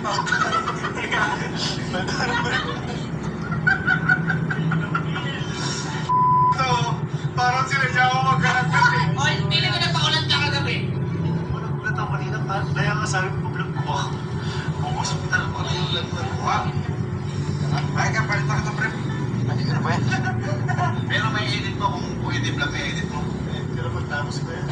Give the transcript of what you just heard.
Ito, parang sinadya ako magkalagkat eh. Oy, pili ko na pakulan ka kagabi. Nagulat ako kanina, kaya nga sabi ko vlog ko ako. Kung hospital ko na yung vlog ko ha. Ay ka, palita ka ito, pre. Hindi ka na ba yan? Pero may edit mo kung pwede vlog, may edit mo. Pero magtapos ko yan.